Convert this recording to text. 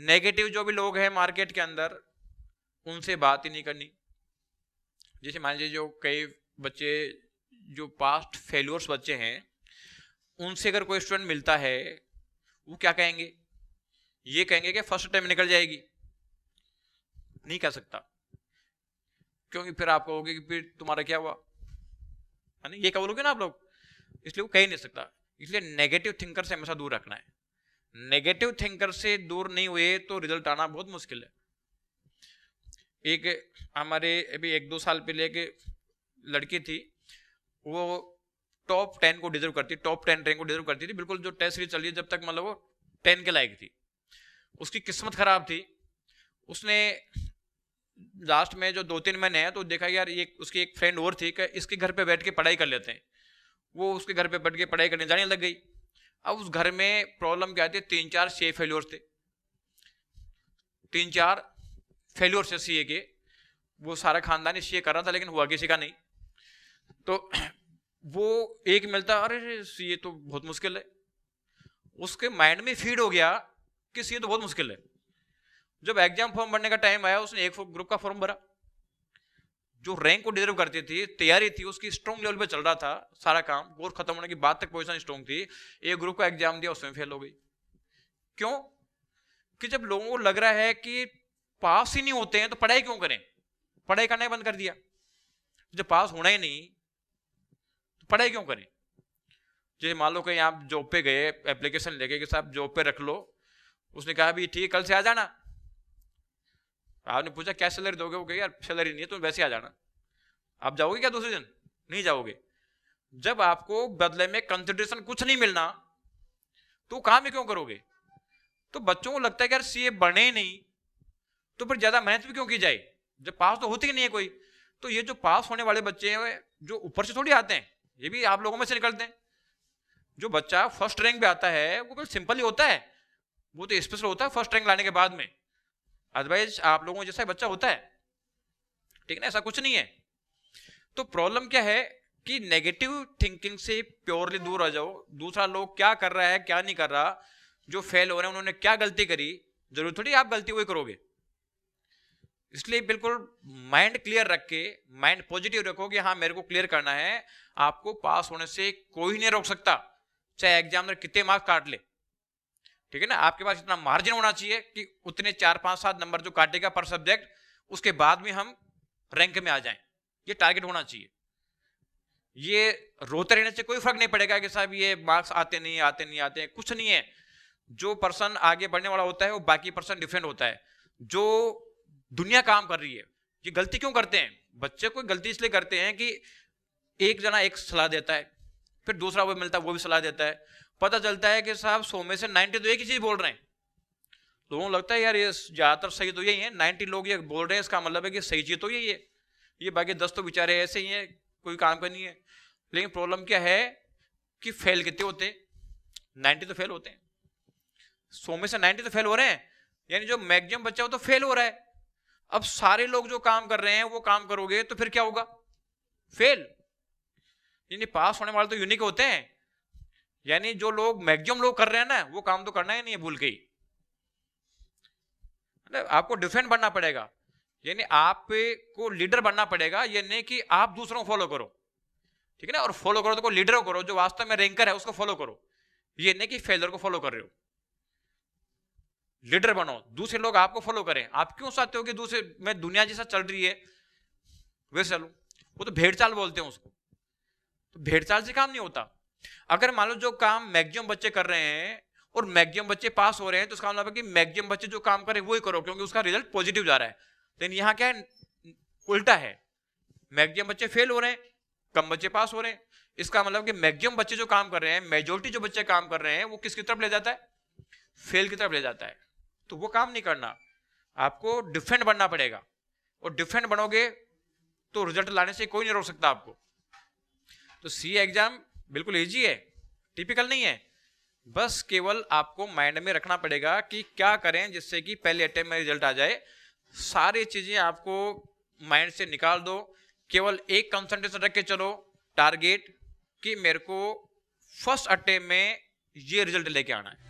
Negative जो भी लोग हैं मार्केट के अंदर, उनसे बात ही नहीं करनी। जैसे मान लीजिए जो कई बच्चे जो पास्ट फेल्योर्स बच्चे हैं, उनसे अगर कोई स्टूडेंट मिलता है, वो क्या कहेंगे? ये कहेंगे कि फर्स्ट टाइम निकल जाएगी। नहीं कह सकता, क्योंकि फिर आप कहोगे कि फिर तुम्हारा क्या हुआ, है ना, ये कह बोलोगे ना आप लोग, इसलिए वो कह ही नहीं सकता। इसलिए नेगेटिव थिंकर से हमेशा दूर रखना है। नेगेटिव थिंकर से दूर नहीं हुए तो रिजल्ट आना बहुत मुश्किल है। एक हमारे अभी 1-2 साल पहले एक लड़की थी, वो टॉप 10 को डिजर्व करती, टॉप 10 रैंक को डिजर्व करती थी, बिल्कुल जो टेस्ट सीरीज चल रही है जब तक, मतलब वो 10 के लायक थी। उसकी किस्मत खराब थी, उसने लास्ट में जो 2-3 महीने हैं तो देखा यार ये उसकी एक फ्रेंड और थी कि इसके घर पे बैठ के पढ़ाई कर लेते हैं। वो उसके घर पे बैठ के पढ़ाई करने जाने लग गई। अब उस घर में प्रॉब्लम क्या थी, 3-4 सीए फेल्योर्स थे, 3-4 फेल्योर्स थे सीए के। वो सारा खानदान सीए कर रहा था लेकिन हुआ किसी का नहीं। तो वो एक मिलता, अरे सीए तो बहुत मुश्किल है। उसके माइंड में फीड हो गया कि सीए तो बहुत मुश्किल है। जब एग्जाम फॉर्म भरने का टाइम आया, उसने एक ग्रुप का फॉर्म भरा, जो रैंक को डिजर्व करती थी, तैयारी थी उसकी, स्ट्रॉन्ग लेवल पे चल रहा था सारा काम, कोर्स खत्म होने की बाद तक पोजीशन स्ट्रॉन्ग थी। एक ग्रुप का एग्जाम दिया, उसमें फेल हो गई। क्यों? कि जब लोगों को लग रहा है कि पास ही नहीं होते हैं तो पढ़ाई क्यों करें, पढ़ाई करना ही बंद कर दिया। जब पास होना ही नहीं तो पढ़ाई क्यों करें? जैसे मान लो कहीं आप जॉब पे गए, एप्लीकेशन लेके कि साहब जॉब पे रख लो, उसने कहा भी ठीक है कल से आ जाना। आपने पूछा क्या सैलरी दोगे, वो कहे यार सैलरी नहीं है, तुम वैसे आ जाना। आप जाओगे क्या दूसरे दिन? नहीं जाओगे। जब आपको बदले में कंसिडरेशन कुछ नहीं मिलना तो काम ही क्यों करोगे? तो बच्चों को लगता है कि यार सीए बने ही नहीं तो फिर ज्यादा मेहनत भी क्यों की जाए, जब पास तो होती ही नहीं है कोई। तो ये जो पास होने वाले बच्चे हैं जो ऊपर से थोड़ी आते हैं, ये भी आप लोगों में से निकलते हैं। जो बच्चा फर्स्ट रैंक पे आता है वो बिल्कुल सिंपल ही होता है, वो तो स्पेशल होता है फर्स्ट रैंक लाने के बाद में, अदरवाइज आप लोगों जैसा बच्चा होता है, ठीक है, ऐसा कुछ नहीं है। तो प्रॉब्लम क्या है कि नेगेटिव थिंकिंग से प्योरली दूर आ जाओ। दूसरा लोग क्या कर रहा है क्या नहीं कर रहा, जो फेल हो रहे हैं उन्होंने क्या गलती करी, जरूर थोड़ी आप गलती वही करोगे। इसलिए बिल्कुल माइंड क्लियर रख के, माइंड पॉजिटिव रखो कि हाँ मेरे को क्लियर करना है। आपको पास होने से कोई नहीं रोक सकता, चाहे एग्जामिनर कितने मार्क्स काट ले, ठीक है ना। आपके पास इतना मार्जिन होना चाहिए कि उतने 4-5-7 नंबर जो काटेगा पर सब्जेक्ट, उसके बाद में हम रैंक में आ जाएं, ये टारगेट होना चाहिए। ये रोते रहने से कोई फर्क नहीं पड़ेगा कि साहब ये मार्क्स आते नहीं आते नहीं आते, कुछ नहीं है। जो पर्सन आगे बढ़ने वाला होता है वो बाकी पर्सन डिफरेंट होता है। जो दुनिया काम कर रही है, ये गलती क्यों करते हैं बच्चे? कोई गलती इसलिए करते हैं कि एक जना एक सलाह देता है, फिर दूसरा वो मिलता है वो भी सलाह देता है, पता चलता है कि साहब 100 में से 90 तो एक ही चीज बोल रहे हैं। लोगों को लगता है यार ये ज्यादातर सही तो यही है, 90 लोग ये बोल रहे हैं, इसका मतलब है कि सही चीज तो यही है, ये बाकी 10 तो बेचारे ऐसे ही है, कोई काम का नहीं है। लेकिन प्रॉब्लम क्या है कि फेल कितने होते हैं? 90 तो फेल होते हैं। 100 में से 90 तो फेल हो रहे हैं, यानी जो मैक्सिमम बच्चा हो तो फेल हो रहा है। अब सारे लोग जो काम कर रहे हैं वो काम करोगे तो फिर क्या होगा? फेल। यानी पास होने वाले तो यूनिक होते हैं, यानी जो लोग मैक्सिमम लोग कर रहे हैं ना वो काम तो करना ही नहीं है भूल के ही। आपको डिफरेंट बनना पड़ेगा, यानी आपको लीडर बनना पड़ेगा। ये नहीं कि आप दूसरों को फॉलो करो, ठीक है ना, और फॉलो करो तो कोई लीडर को करो, जो वास्तव में रैंकर है उसको फॉलो करो। ये नहीं कि फेलर को फॉलो कर रहे हो। लीडर बनो, दूसरे लोग आपको फॉलो करें। आप क्यों चाहते हो कि दूसरे में दुनिया जैसा चल रही है वैसे चलूं? वो तो भेड़ चाल बोलते हैं उसको, तो भेड़ चाल से काम नहीं होता। अगर मान लो जो काम मैक्सिमम बच्चे कर रहे हैं और मैक्सिमम बच्चे पास हो रहे हैं तो उसका मतलब है कि मैक्सिमम बच्चे जो काम करें वही करो, क्योंकि उसका रिजल्ट पॉजिटिव जा रहा है। लेकिन यहां क्या है, उल्टा है, मैक्सिमम बच्चे फेल हो रहे हैं, कम बच्चे पास हो रहे हैं। इसका मतलब कि मैक्सिमम बच्चे जो काम कर रहे हैं, मेजोरिटी जो बच्चे काम कर रहे हैं वो किसकी तरफ ले जाता है? फेल की तरफ ले जाता है। तो वो काम नहीं करना, आपको डिफरेंट बनना पड़ेगा, और डिफरेंट बनोगे तो रिजल्ट लाने से कोई नहीं रोक सकता आपको। तो सी एग्जाम बिल्कुल इजी है, टिपिकल नहीं है। बस केवल आपको माइंड में रखना पड़ेगा कि क्या करें जिससे कि पहले अटेम्प्ट में रिजल्ट आ जाए। सारी चीजें आपको माइंड से निकाल दो, केवल एक कंसंट्रेशन रख के चलो, टारगेट कि मेरे को फर्स्ट अटेम्प्ट में ये रिजल्ट लेके आना है।